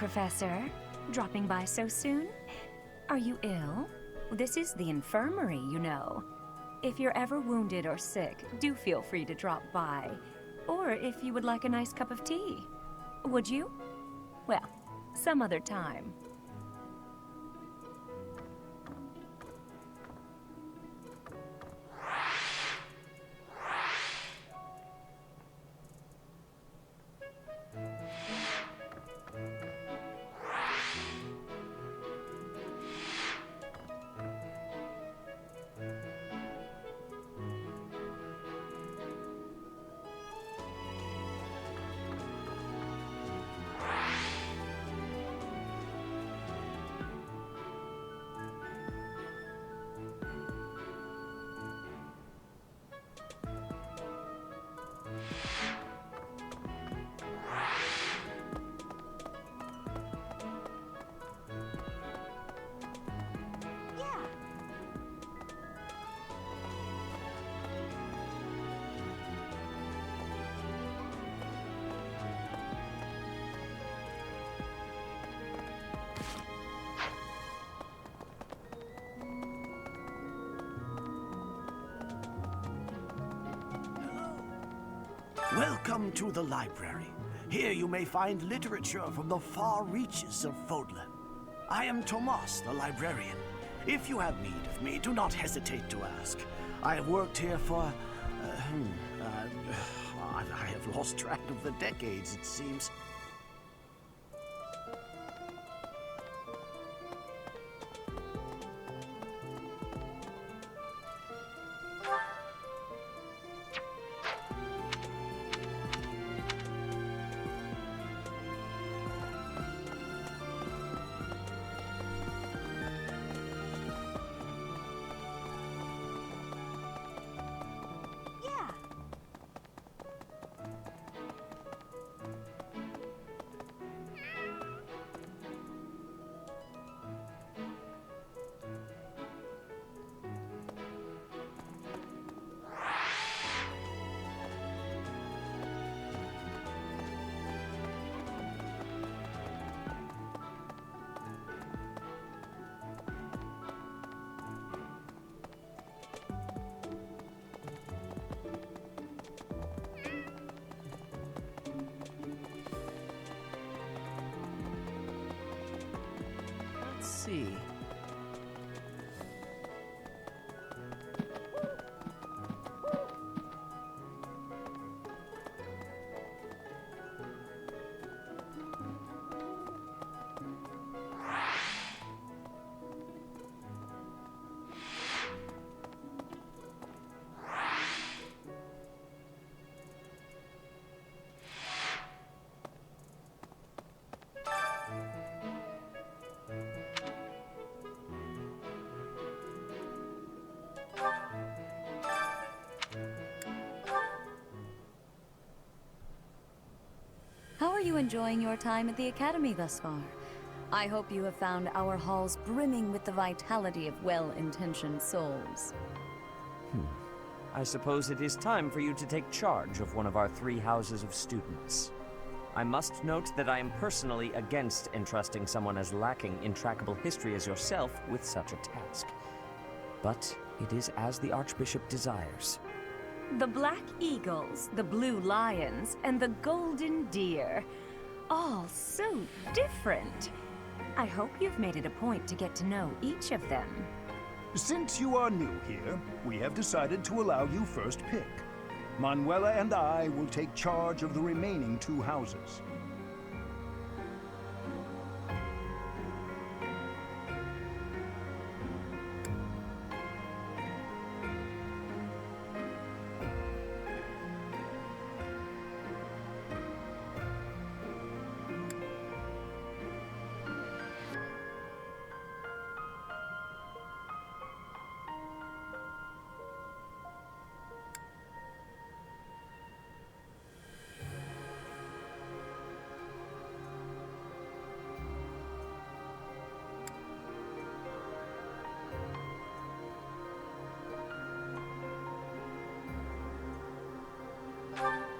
Professor. Dropping by so soon? Are you ill? This is the infirmary, you know. If you're ever wounded or sick, do feel free to drop by. Or if you would like a nice cup of tea. Would you? Well, some other time. Welcome to the library. Here you may find literature from the far reaches of Fodlan. I am Tomas, the librarian. If you have need of me, do not hesitate to ask. I have worked here for... I have lost track of the decades, it seems. Let's see. How are you enjoying your time at the Academy thus far? I hope you have found our halls brimming with the vitality of well-intentioned souls. I suppose it is time for you to take charge of one of our 3 houses of students. I must note that I am personally against entrusting someone as lacking in trackable history as yourself with such a task. But it is as the Archbishop desires. The Black Eagles, the Blue Lions, and the Golden Deer. All so different. I hope you've made it a point to get to know each of them. Since you are new here, we have decided to allow you first pick. Manuela and I will take charge of the remaining 2 houses.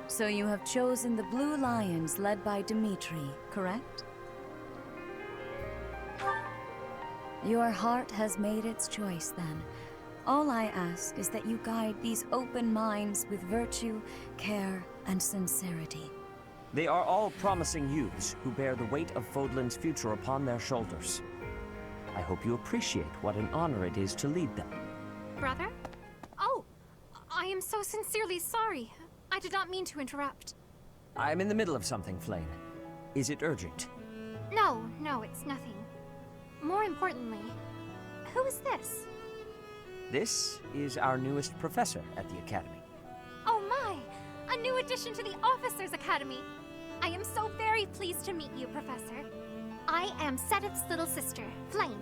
So you have chosen the Blue Lions led by Dimitri, correct? Your heart has made its choice, then. All I ask is that you guide these open minds with virtue, care, and sincerity. They are all promising youths who bear the weight of Fodlan's future upon their shoulders. I hope you appreciate what an honor it is to lead them. Brother? Oh, I am so sincerely sorry. I did not mean to interrupt. I'm in the middle of something, Flame. Is it urgent? No, it's nothing. More importantly, who is this? This is our newest professor at the Academy. Oh my! A new addition to the Officers Academy! I am so very pleased to meet you, Professor. I am Sedith's little sister, Flame.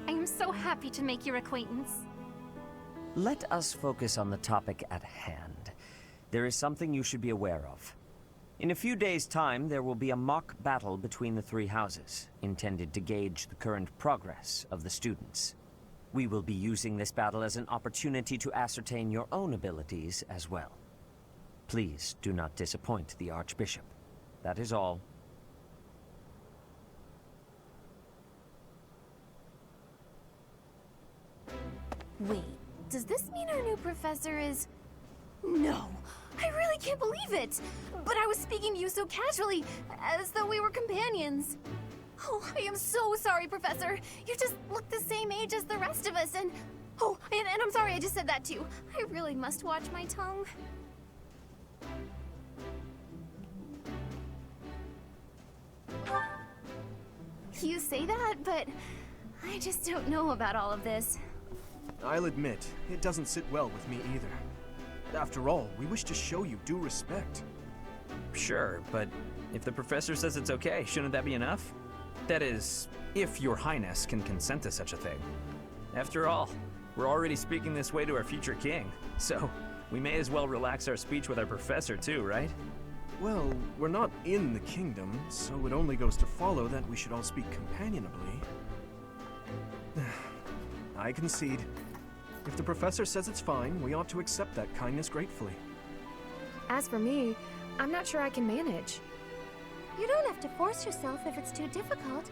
I am so happy to make your acquaintance. Let us focus on the topic at hand. There is something you should be aware of. In a few days' time, there will be a mock battle between the three houses, intended to gauge the current progress of the students. We will be using this battle as an opportunity to ascertain your own abilities as well. Please do not disappoint the Archbishop. That is all. Wait, does this mean our new professor is... No! I really can't believe it! But I was speaking to you so casually, as though we were companions. Oh, I am so sorry, Professor. You just look the same age as the rest of us, and... Oh, and I'm sorry I just said that too. I really must watch my tongue. You say that, but I just don't know about all of this. I'll admit, it doesn't sit well with me either. After all, we wish to show you due respect. Sure, but if the professor says it's okay, shouldn't that be enough? That is, if your highness can consent to such a thing. After all, we're already speaking this way to our future king, so we may as well relax our speech with our professor too, right? Well, we're not in the kingdom, so it only goes to follow that we should all speak companionably. I concede. If the professor says it's fine, we ought to accept that kindness gratefully. As for me, I'm not sure I can manage. You don't have to force yourself if it's too difficult.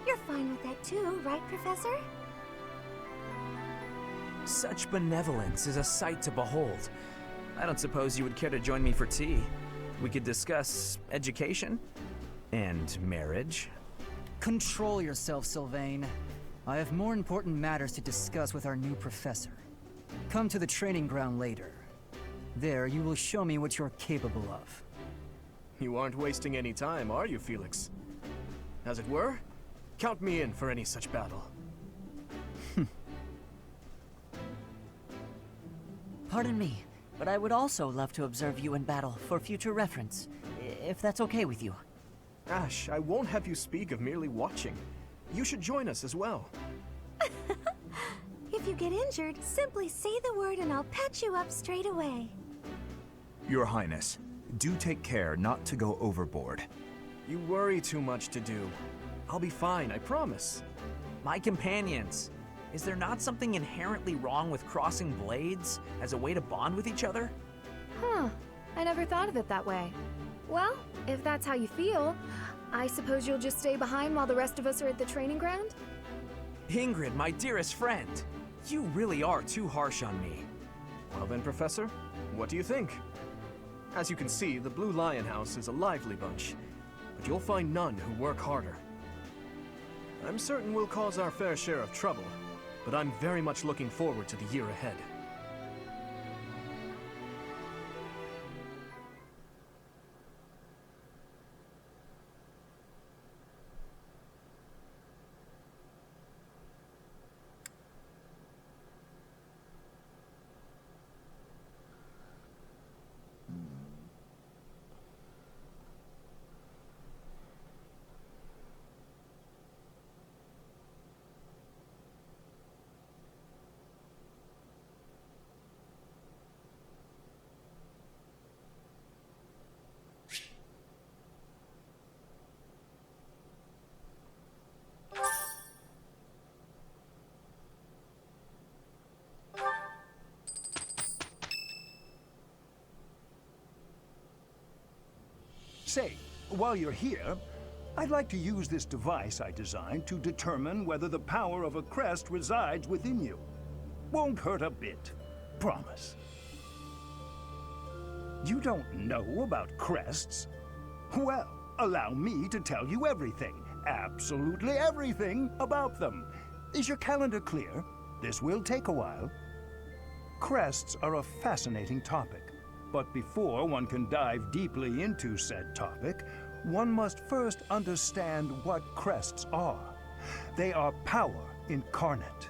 You're fine with that too, right, Professor? Such benevolence is a sight to behold. I don't suppose you would care to join me for tea. We could discuss education and marriage. Control yourself, Sylvain. I have more important matters to discuss with our new professor. Come to the training ground later. There, you will show me what you're capable of. You aren't wasting any time, are you, Felix? As it were, count me in for any such battle. Pardon me, but I would also love to observe you in battle for future reference, if that's okay with you. Ash, I won't have you speak of merely watching. You should join us as well. If you get injured, simply say the word and I'll patch you up straight away. Your Highness, do take care not to go overboard. You worry too much to do. I'll be fine, I promise. My companions, is there not something inherently wrong with crossing blades as a way to bond with each other? Huh, I never thought of it that way. Well, if that's how you feel, I suppose you'll just stay behind while the rest of us are at the training ground? Ingrid, my dearest friend, you really are too harsh on me. Well then, Professor, what do you think? As you can see, the Blue Lion House is a lively bunch, but you'll find none who work harder. I'm certain we'll cause our fair share of trouble, but I'm very much looking forward to the year ahead. Say, while you're here, I'd like to use this device I designed to determine whether the power of a crest resides within you. Won't hurt a bit. Promise. You don't know about crests? Well, allow me to tell you everything, absolutely everything about them. Is your calendar clear? This will take a while. Crests are a fascinating topic, but before one can dive deeply into said topic, one must first understand what crests are. They are power incarnate.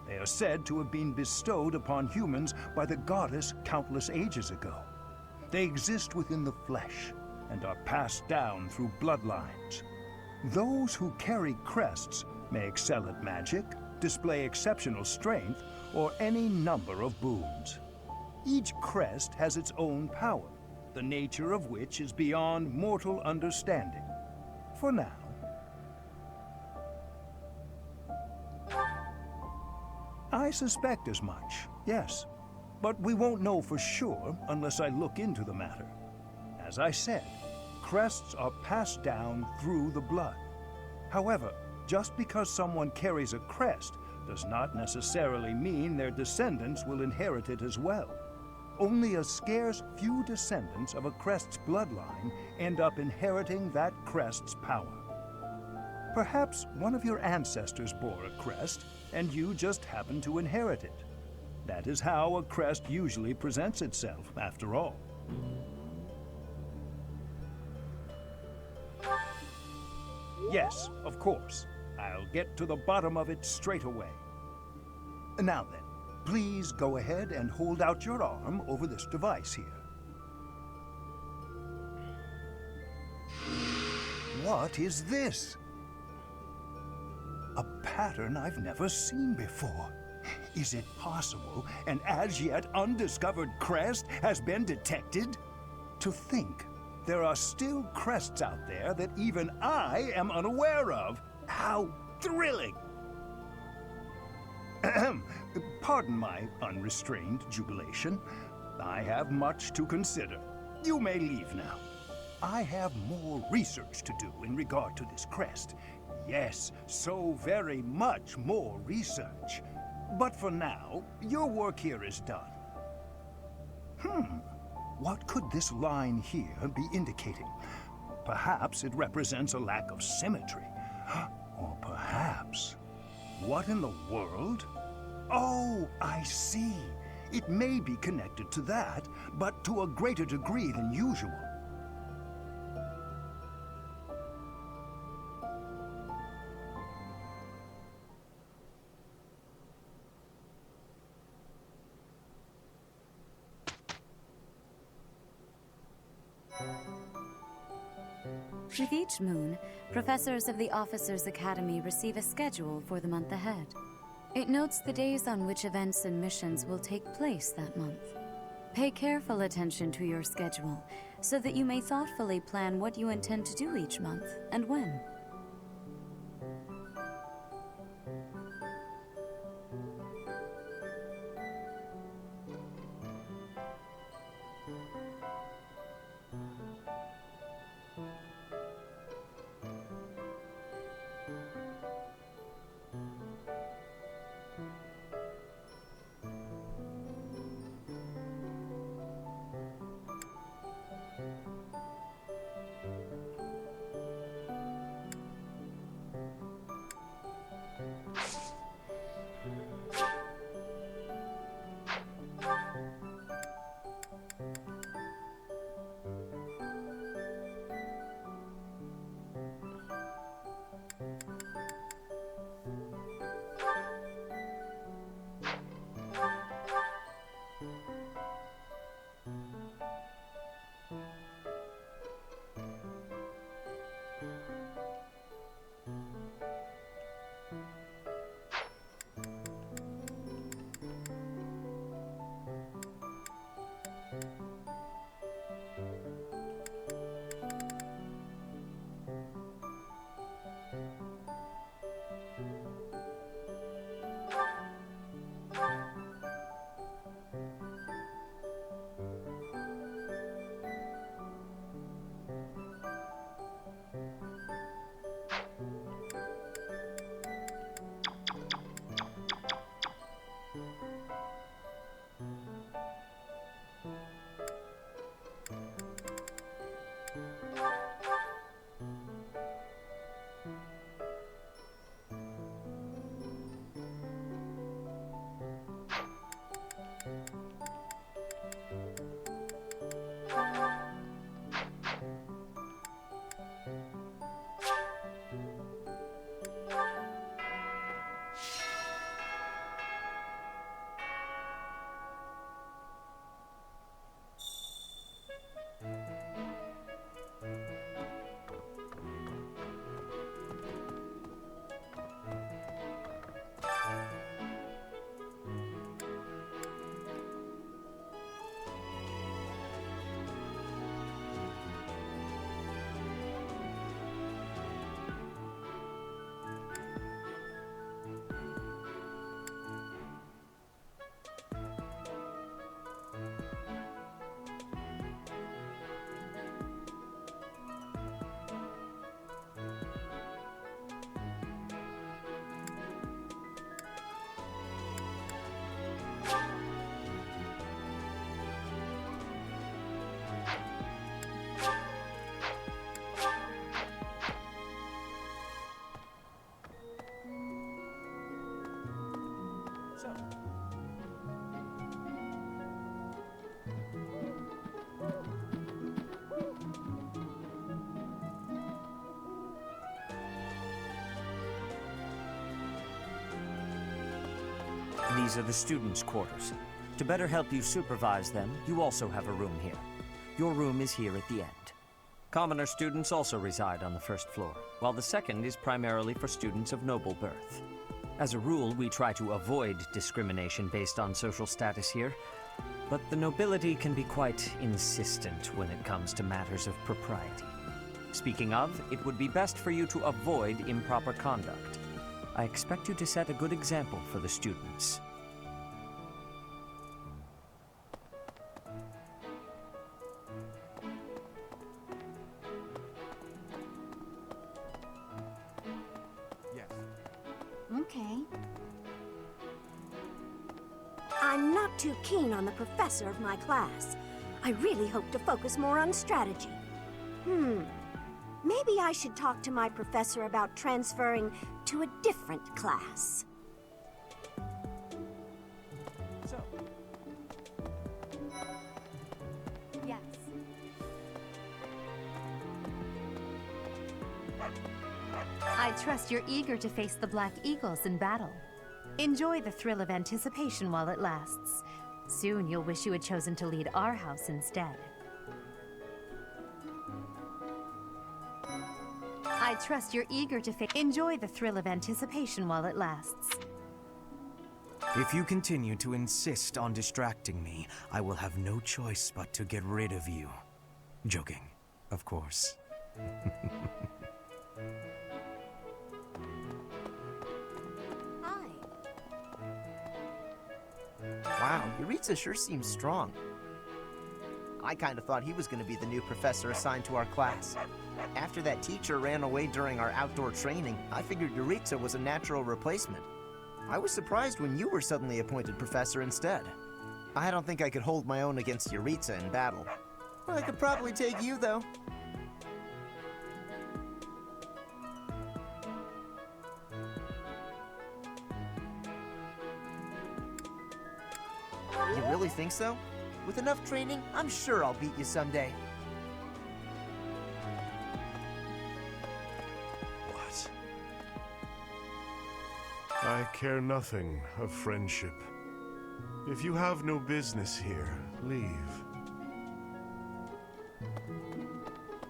They are said to have been bestowed upon humans by the goddess countless ages ago. They exist within the flesh and are passed down through bloodlines. Those who carry crests may excel at magic, display exceptional strength, or any number of boons. Each crest has its own power, the nature of which is beyond mortal understanding. For now. I suspect as much, yes. But we won't know for sure unless I look into the matter. As I said, crests are passed down through the blood. However, just because someone carries a crest does not necessarily mean their descendants will inherit it as well. Only a scarce few descendants of a crest's bloodline end up inheriting that crest's power. Perhaps one of your ancestors bore a crest, and you just happen to inherit it. That is how a crest usually presents itself, after all. Yes, of course. I'll get to the bottom of it straight away. Now then, please go ahead and hold out your arm over this device here. What is this? A pattern I've never seen before. Is it possible an as yet undiscovered crest has been detected? To think there are still crests out there that even I am unaware of. How thrilling! Pardon my unrestrained jubilation. I have much to consider. You may leave now. I have more research to do in regard to this crest. Yes, so very much more research. But for now, your work here is done. What could this line here be indicating? Perhaps it represents a lack of symmetry. Or perhaps... What in the world? Oh, I see. It may be connected to that, but to a greater degree than usual. With each moon, professors of the Officers' Academy receive a schedule for the month ahead. It notes the days on which events and missions will take place that month. Pay careful attention to your schedule, so that you may thoughtfully plan what you intend to do each month, and when. These are the students' quarters. To better help you supervise them, you also have a room here. Your room is here at the end. Commoner students also reside on the first floor, while the second is primarily for students of noble birth. As a rule, we try to avoid discrimination based on social status here, but the nobility can be quite insistent when it comes to matters of propriety. Speaking of, it would be best for you to avoid improper conduct. I expect you to set a good example for the students. Okay. I'm not too keen on the professor of my class. I really hope to focus more on strategy. Maybe I should talk to my professor about transferring to a different class. Yes. I trust you're eager to face the Black Eagles in battle. Enjoy the thrill of anticipation while it lasts. Soon you'll wish you had chosen to lead our house instead. I trust you're eager to enjoy the thrill of anticipation while it lasts. If you continue to insist on distracting me, I will have no choice but to get rid of you. Joking, of course. Hi. Wow, Yuritsa sure seems strong. I kind of thought he was going to be the new professor assigned to our class. After that teacher ran away during our outdoor training, I figured Yuritsa was a natural replacement. I was surprised when you were suddenly appointed professor instead. I don't think I could hold my own against Yuritsa in battle. I could probably take you, though. You really think so? With enough training, I'm sure I'll beat you someday. What? I care nothing of friendship. If you have no business here, leave.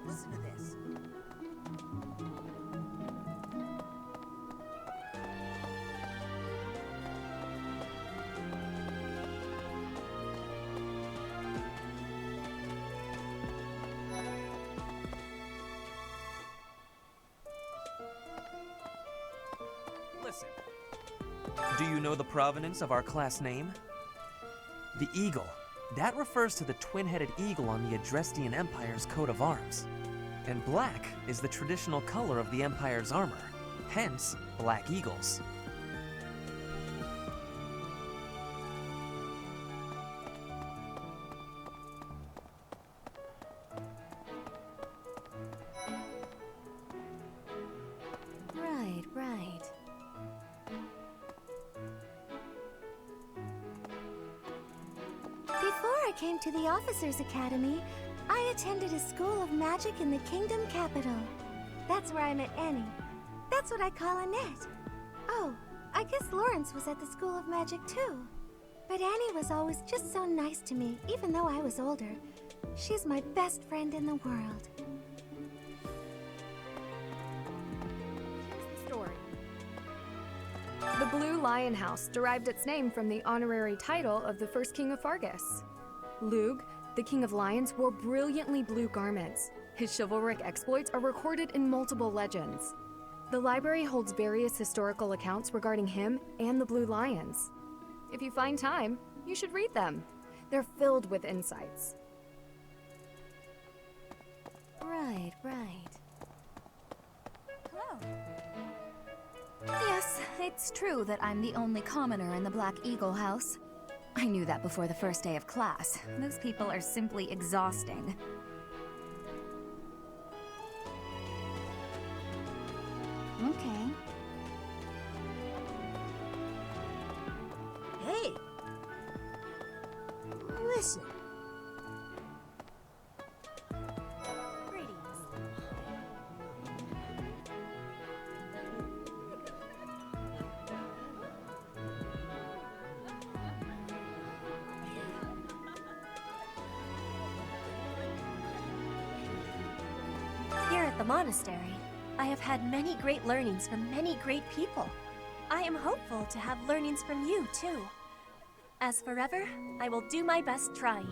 Listen to this. Listen. Do you know the provenance of our class name? The eagle. That refers to the twin-headed eagle on the Adrestian Empire's coat of arms. And black is the traditional color of the Empire's armor. Hence, Black Eagles. Right. Before I came to the Officers Academy, I attended a school of magic in the Kingdom capital. That's where I met Annie. That's what I call Annette. Oh, I guess Lawrence was at the School of Magic too. But Annie was always just so nice to me, even though I was older. She's my best friend in the world. Here's the story. The Blue Lion House derived its name from the honorary title of the first king of Fargus. Lug, the king of lions, wore brilliantly blue garments. His chivalric exploits are recorded in multiple legends. The library holds various historical accounts regarding him and the Blue Lions. If you find time, you should read them. They're filled with insights. Right. Hello. Yes, it's true that I'm the only commoner in the Black Eagle house. I knew that before the first day of class. Those people are simply exhausting. Okay. Hey! Listen. the monastery, I have had many great learnings from many great people. I am hopeful to have learnings from you, too. As forever, I will do my best trying.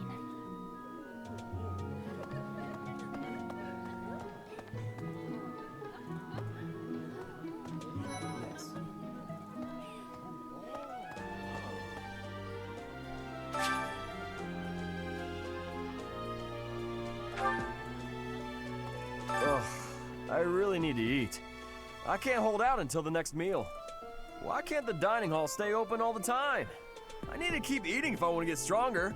Ugh, I really need to eat. I can't hold out until the next meal. Why can't the dining hall stay open all the time? I need to keep eating if I want to get stronger.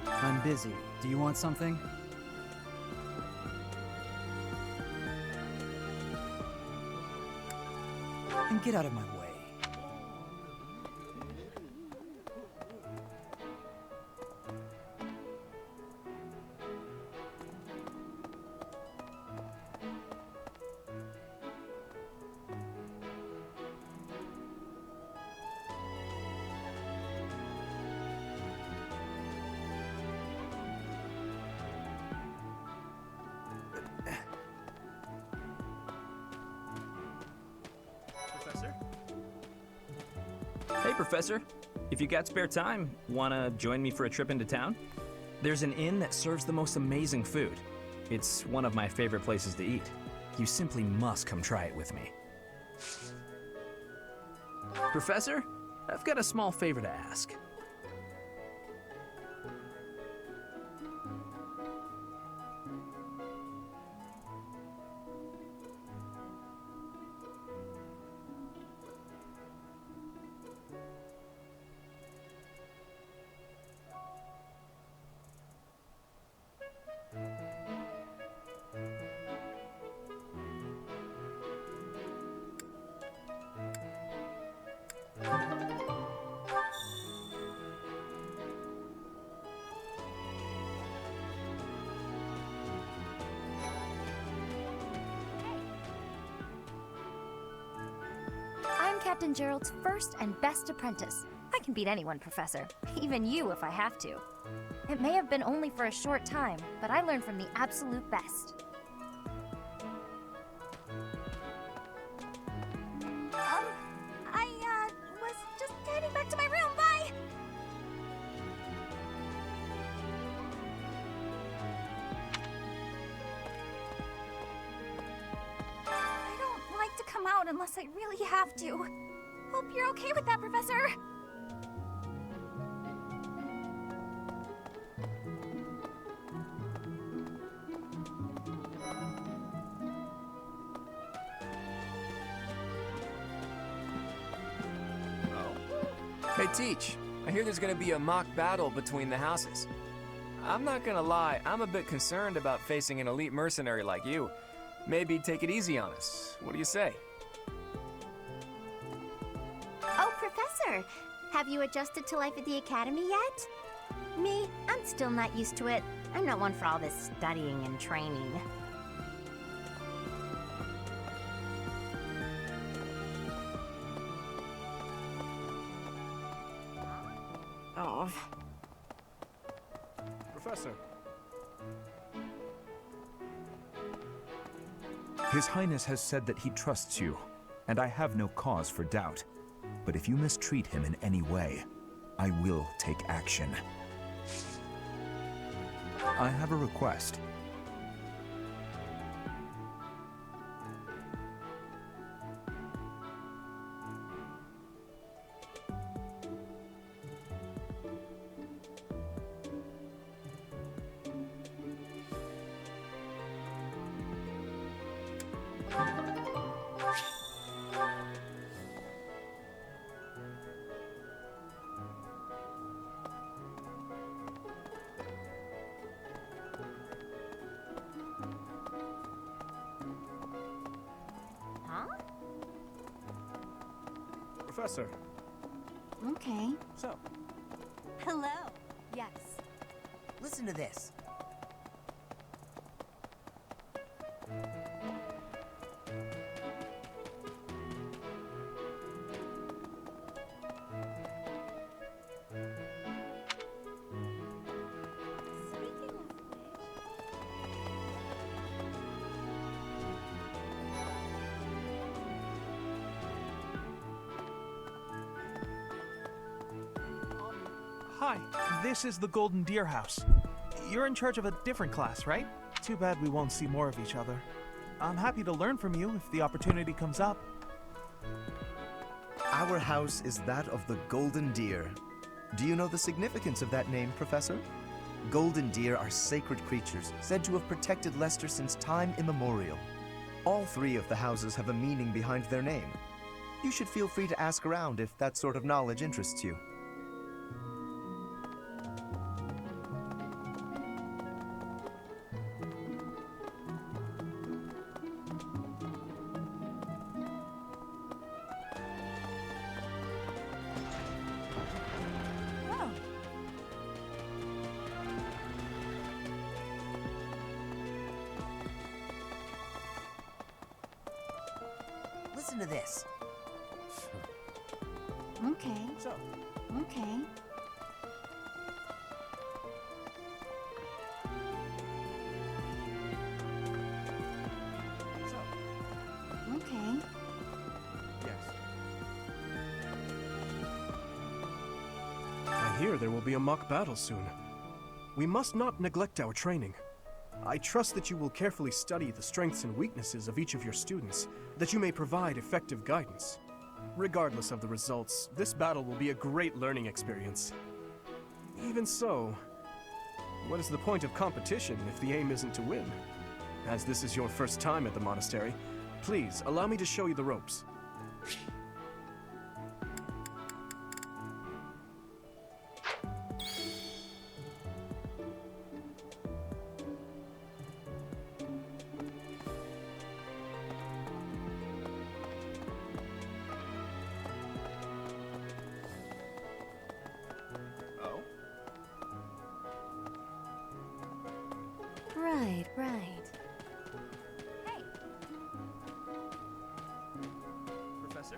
I'm busy. Do you want something? And get out of my way. Hey, Professor. If you got spare time, wanna join me for a trip into town? There's an inn that serves the most amazing food. It's one of my favorite places to eat. You simply must come try it with me. Professor, I've got a small favor to ask. I'm Captain Gerald's first and best apprentice. I can beat anyone, Professor. Even you if I have to. It may have been only for a short time, but I learned from the absolute best. I was just heading back to my room. Bye! I don't like to come out unless I really have to. Hope you're okay with that, Professor. Hey, Teach. I hear there's gonna be a mock battle between the houses. I'm not gonna lie, I'm a bit concerned about facing an elite mercenary like you. Maybe take it easy on us. What do you say? Oh, Professor! Have you adjusted to life at the Academy yet? Me, I'm still not used to it. I'm not one for all this studying and training. Oh. Professor. His Highness has said that he trusts you, and I have no cause for doubt. But if you mistreat him in any way, I will take action. I have a request. Professor. Okay. So. Hello. Yes. Listen to this. Hi, this is the Golden Deer House. You're in charge of a different class, right? Too bad we won't see more of each other. I'm happy to learn from you if the opportunity comes up. Our house is that of the Golden Deer. Do you know the significance of that name, Professor? Golden deer are sacred creatures, said to have protected Leicester since time immemorial. All three of the houses have a meaning behind their name. You should feel free to ask around if that sort of knowledge interests you. Listen to this. Okay. Okay. Okay. I hear there will be a mock battle soon. We must not neglect our training. I trust that you will carefully study the strengths and weaknesses of each of your students, that you may provide effective guidance. Regardless of the results, this battle will be a great learning experience. Even so, what is the point of competition if the aim isn't to win? As this is your first time at the monastery, please allow me to show you the ropes. Right, right. Professor?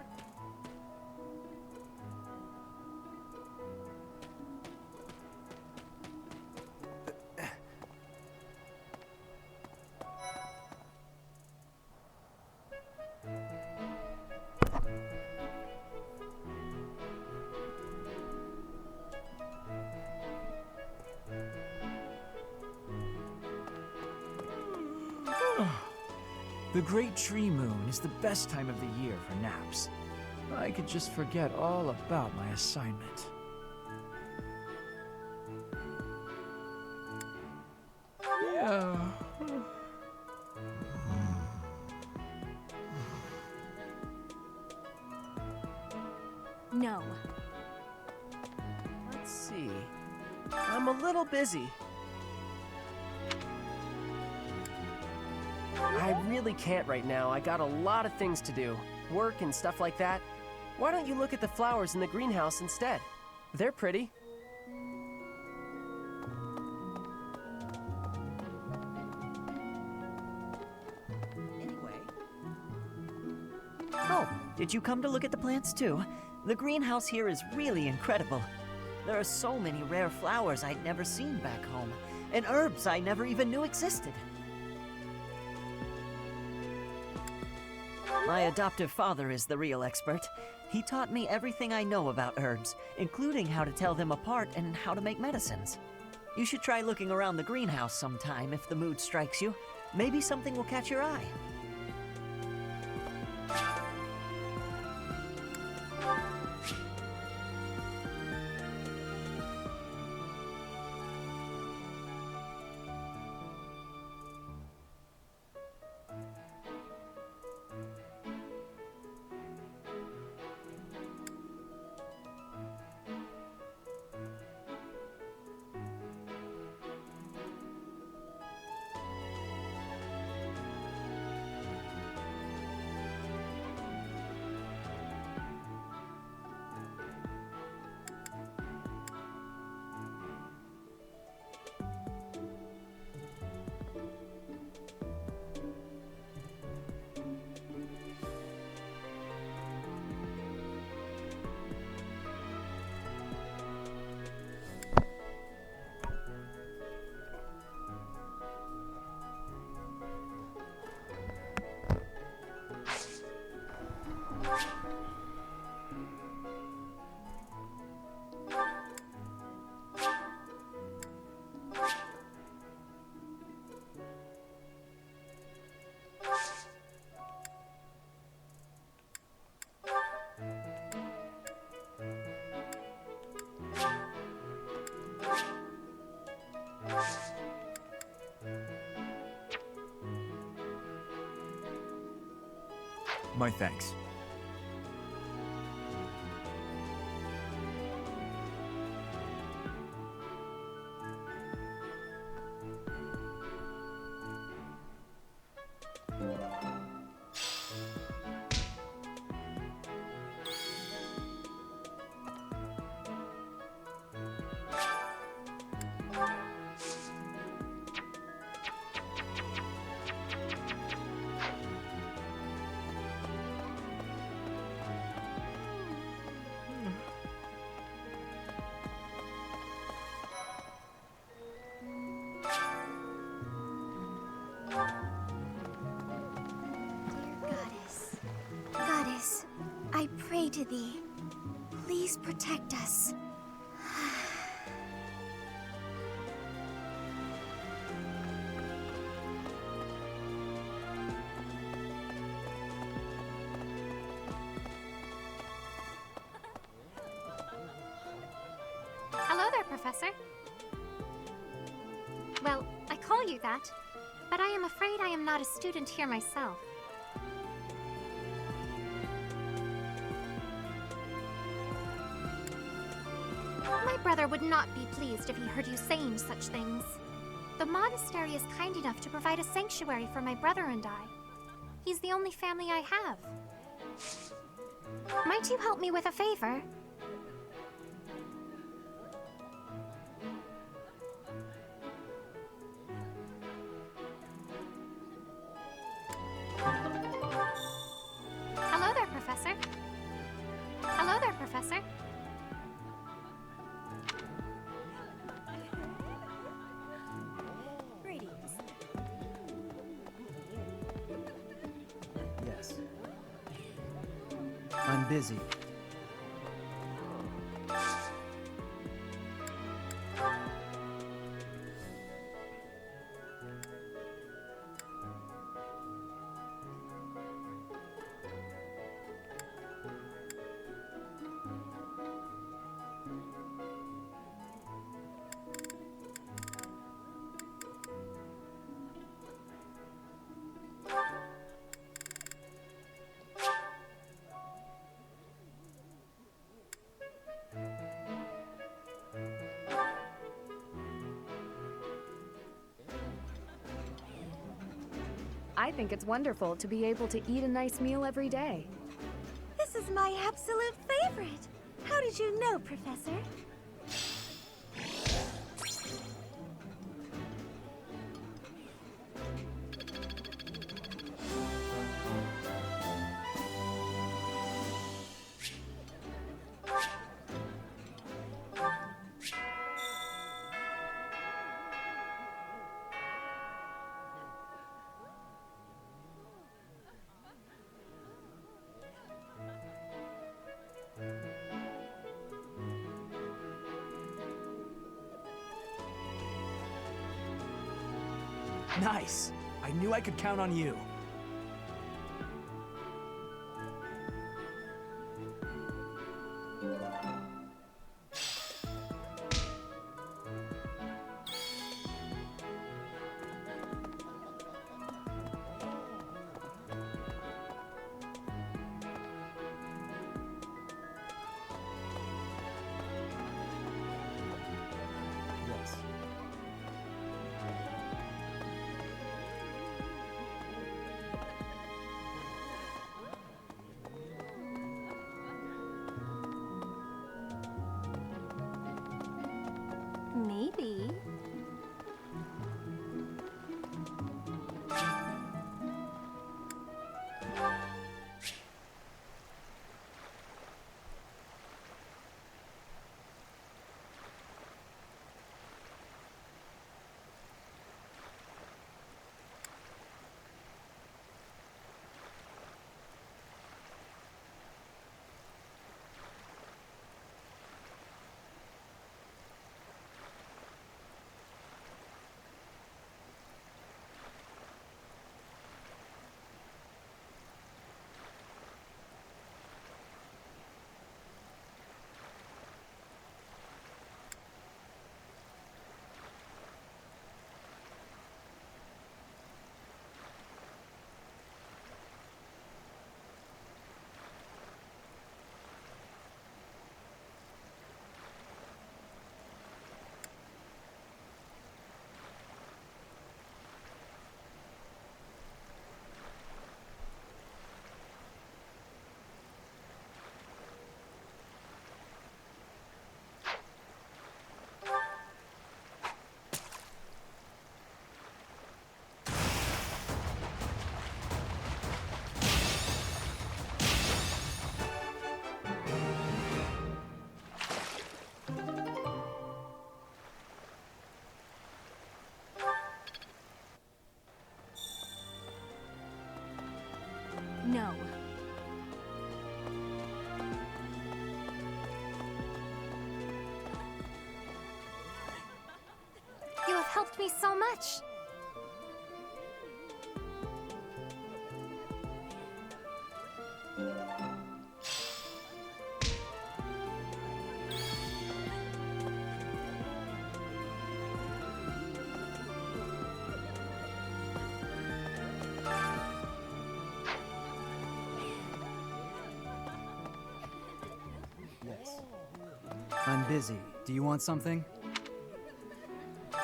The Great Tree Moon is the best time of the year for naps. I could just forget all about my assignment. Yeah. No. Let's see. I'm a little busy. I really can't right now. I got a lot of things to do. Work and stuff like that. Why don't you look at the flowers in the greenhouse instead? They're pretty. Oh, did you come to look at the plants too? The greenhouse here is really incredible. There are so many rare flowers I'd never seen back home, and herbs I never even knew existed. My adoptive father is the real expert. He taught me everything I know about herbs, including how to tell them apart and how to make medicines. You should try looking around the greenhouse sometime if the mood strikes you. Maybe something will catch your eye. My thanks. Goddess, I pray to thee. Please protect us. Hello there, Professor. Well, I call you that, but I am afraid I am not a student here myself. My brother would not be pleased if he heard you saying such things. The monastery is kind enough to provide a sanctuary for my brother and I. He's the only family I have. Might you help me with a favor? Hello there, Professor. Hello there, Professor. Greetings. Yes. I'm busy. I think it's wonderful to be able to eat a nice meal every day. This is my absolute favorite. How did you know, Professor? Nice! I knew I could count on you. Yes. No. You have helped me so much. I'm busy. Do you want something?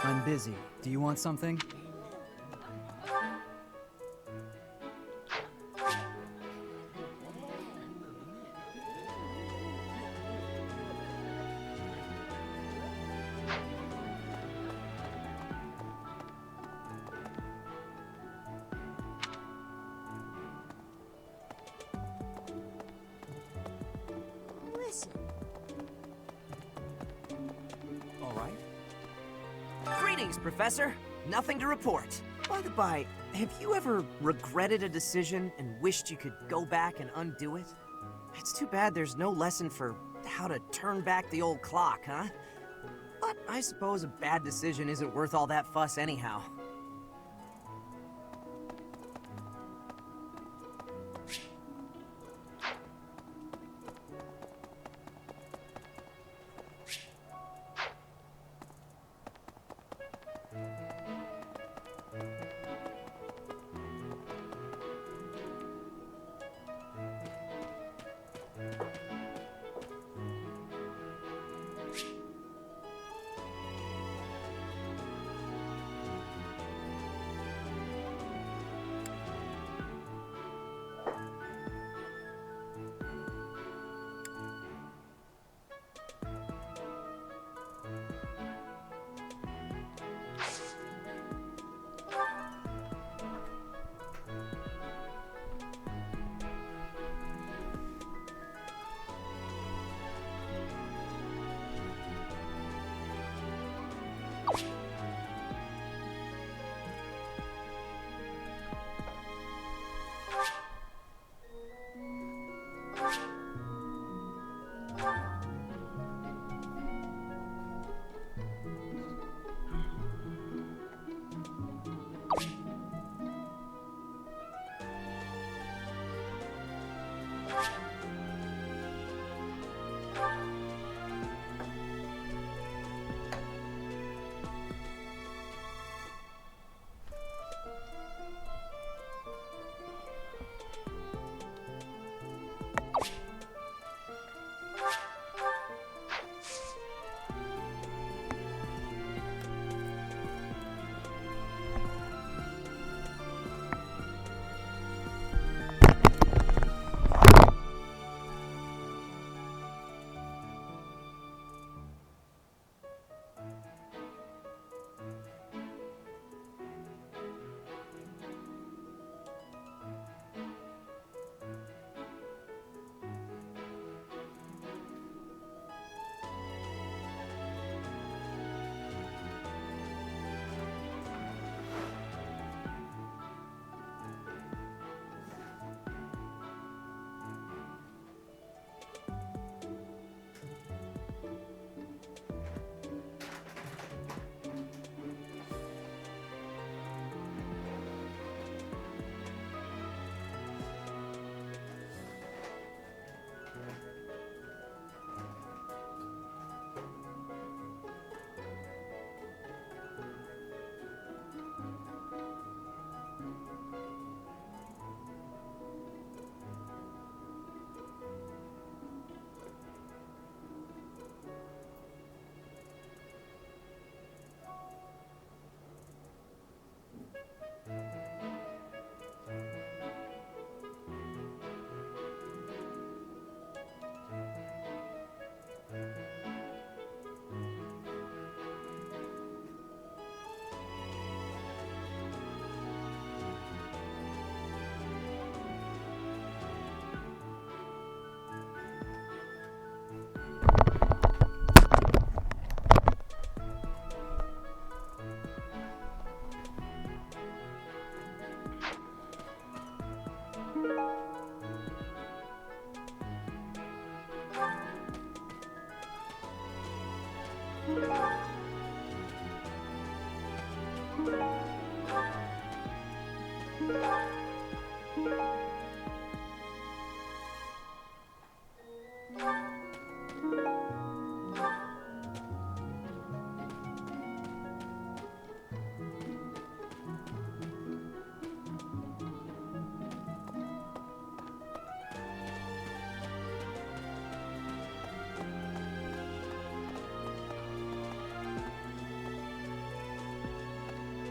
I'm busy. Do you want something? Listen. All right. Greetings, Professor. Nothing to report. By the by, have you ever regretted a decision and wished you could go back and undo it? It's too bad there's no lesson for how to turn back the old clock, huh? But I suppose a bad decision isn't worth all that fuss anyhow.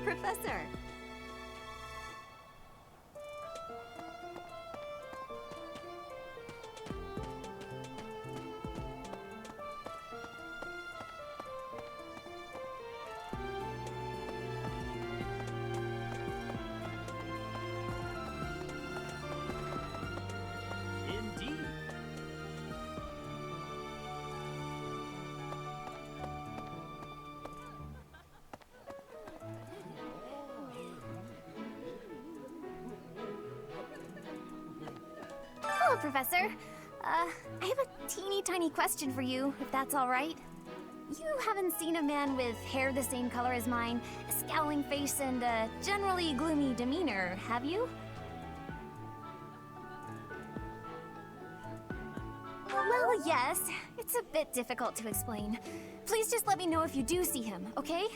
Professor! Indeed. Hello, Professor. I have a teeny tiny question for you, if that's all right. You haven't seen a man with hair the same color as mine, a scowling face, and a generally gloomy demeanor, have you? Well, yes. It's a bit difficult to explain. Please just let me know if you do see him, okay?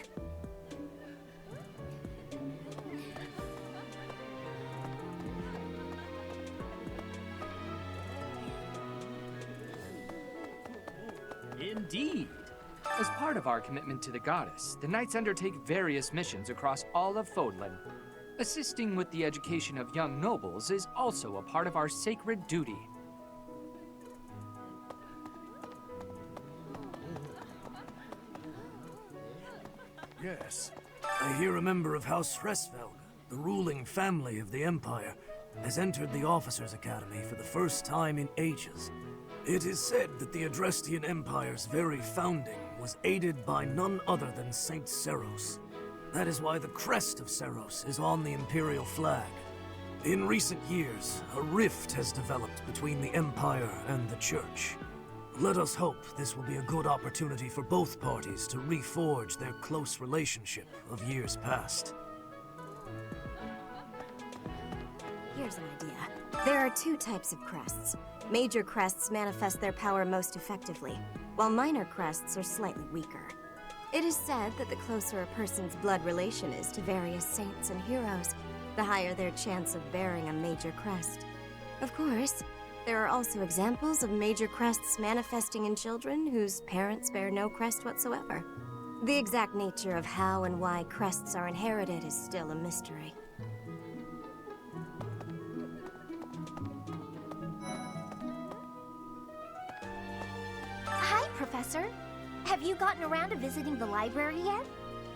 Indeed. As part of our commitment to the goddess, the Knights undertake various missions across all of Fodlan. Assisting with the education of young nobles is also a part of our sacred duty. Yes. I hear a member of House Hresvelg, the ruling family of the Empire, has entered the Officers' Academy for the first time in ages. It is said that the Adrestian Empire's very founding was aided by none other than Saint Seros. That is why the crest of Seros is on the Imperial flag. In recent years, a rift has developed between the Empire and the Church. Let us hope this will be a good opportunity for both parties to reforge their close relationship of years past. Here's an idea. There are two types of crests. Major crests manifest their power most effectively, while minor crests are slightly weaker. It is said that the closer a person's blood relation is to various saints and heroes, the higher their chance of bearing a major crest. Of course, there are also examples of major crests manifesting in children whose parents bear no crest whatsoever. The exact nature of how and why crests are inherited is still a mystery. Hi, Professor. Have you gotten around to visiting the library yet?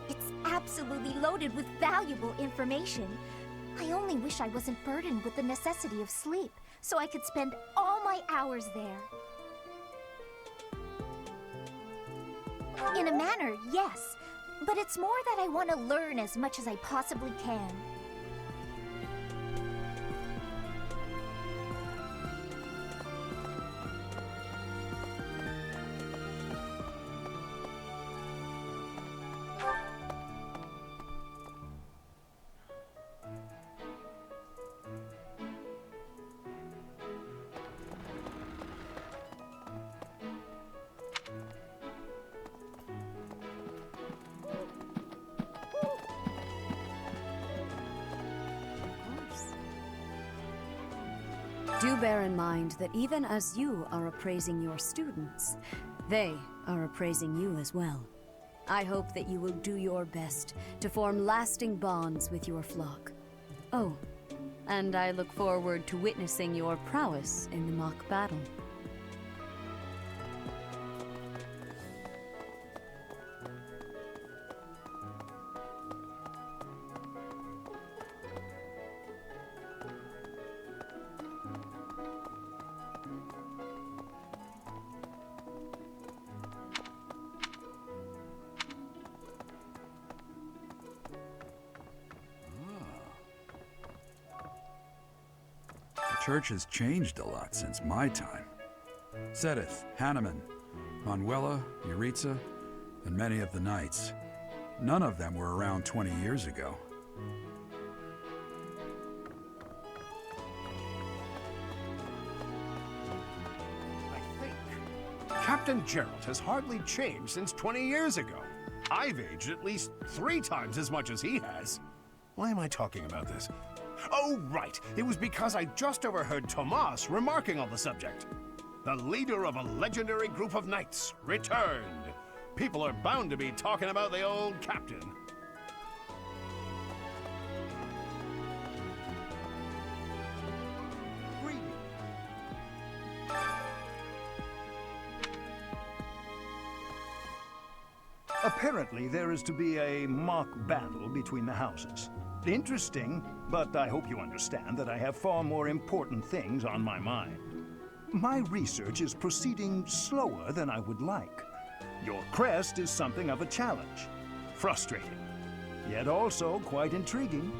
It's absolutely loaded with valuable information. I only wish I wasn't burdened with the necessity of sleep, so I could spend all my hours there. In a manner, yes. But it's more that I want to learn as much as I possibly can. Do bear in mind that even as you are appraising your students, they are appraising you as well. I hope that you will do your best to form lasting bonds with your flock. Oh, and I look forward to witnessing your prowess in the mock battle. The church has changed a lot since my time. Sedith, Hanneman, Manuela, Yuritsa, and many of the knights. None of them were around 20 years ago. Captain Gerald has hardly changed since 20 years ago. I've aged at least 3 times as much as he has. Why am I talking about this? Oh, right. It was because I just overheard Tomas remarking on the subject. The leader of a legendary group of knights returned. People are bound to be talking about the old captain. Apparently, there is to be a mock battle between the houses. Interesting, but I hope you understand that I have far more important things on my mind. My research is proceeding slower than I would like. Your crest is something of a challenge. Frustrating, yet also quite intriguing.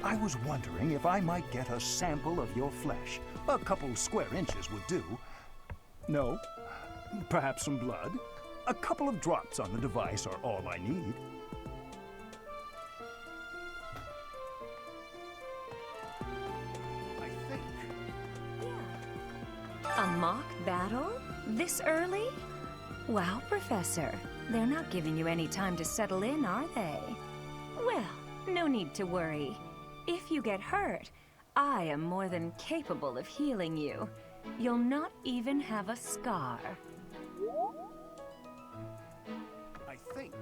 I was wondering if I might get a sample of your flesh. A couple square inches would do. No? Perhaps some blood? A couple of drops on the device are all I need. A mock battle? This early? Wow, Professor. They're not giving you any time to settle in, are they? Well, no need to worry. If you get hurt, I am more than capable of healing you. You'll not even have a scar. I think.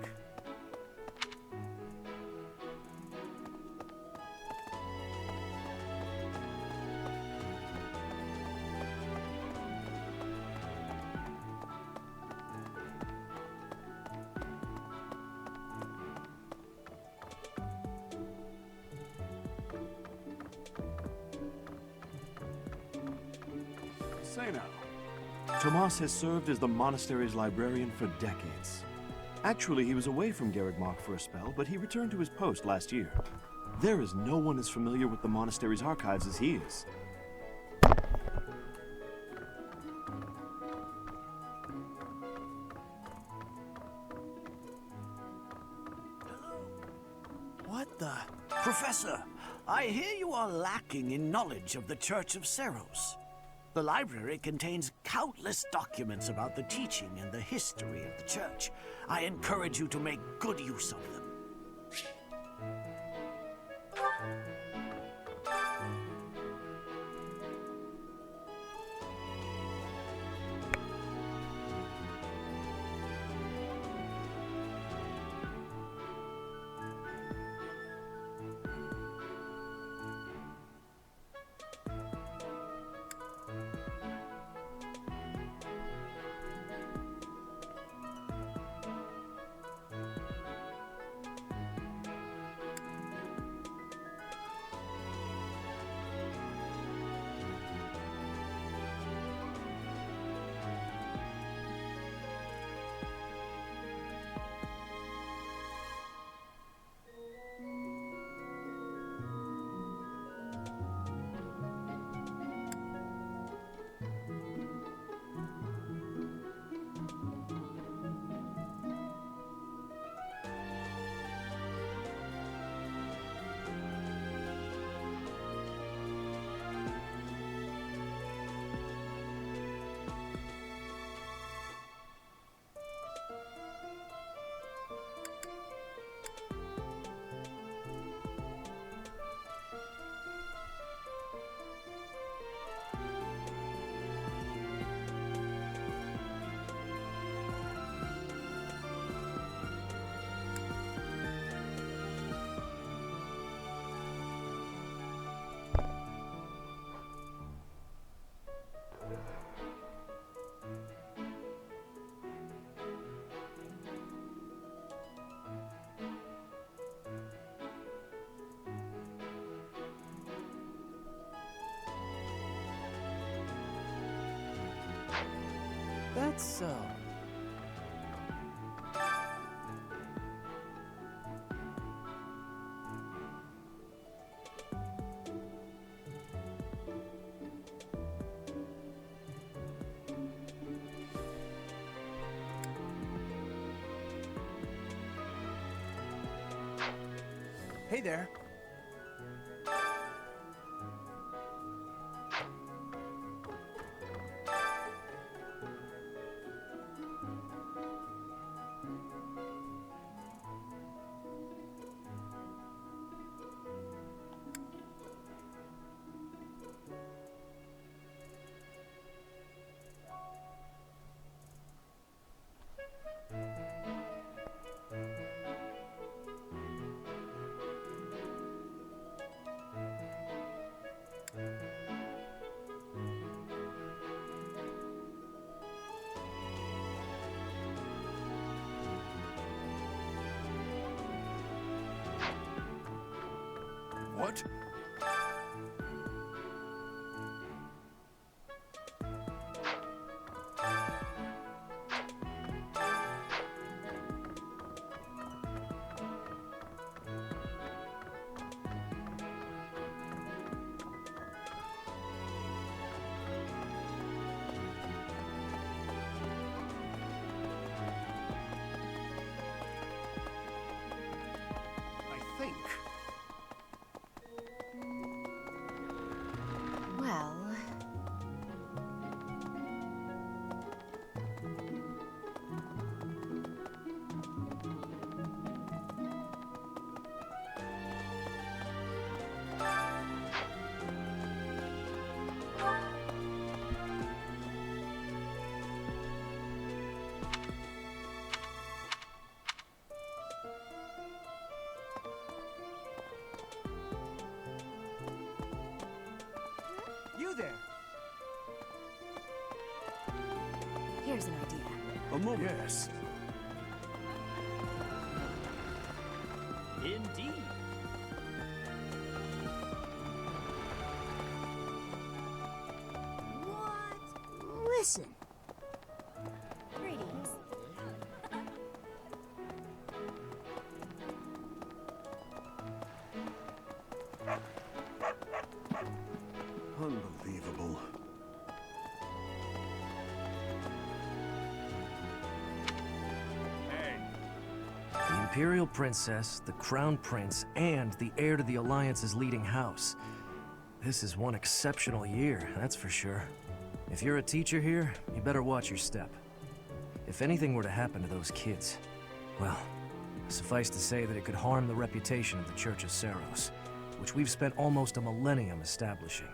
Say now, Tomas has served as the monastery's librarian for decades. Actually, he was away from Garrigmach for a spell, but he returned to his post last year. There is no one as familiar with the monastery's archives as he is. What the? Professor, I hear you are lacking in knowledge of the Church of Seros. The library contains countless documents about the teaching and the history of the Church. I encourage you to make good use of them. That's so. Hey there. What? Well... You there! Here's an idea. A moment. Yes. Indeed. What? Listen. Greetings. Unbelievable. The Imperial Princess, the Crown Prince, and the heir to the Alliance's leading house. This is one exceptional year, that's for sure. If you're a teacher here, you better watch your step. If anything were to happen to those kids, well, suffice to say that it could harm the reputation of the Church of Seros, which we've spent almost a millennium establishing.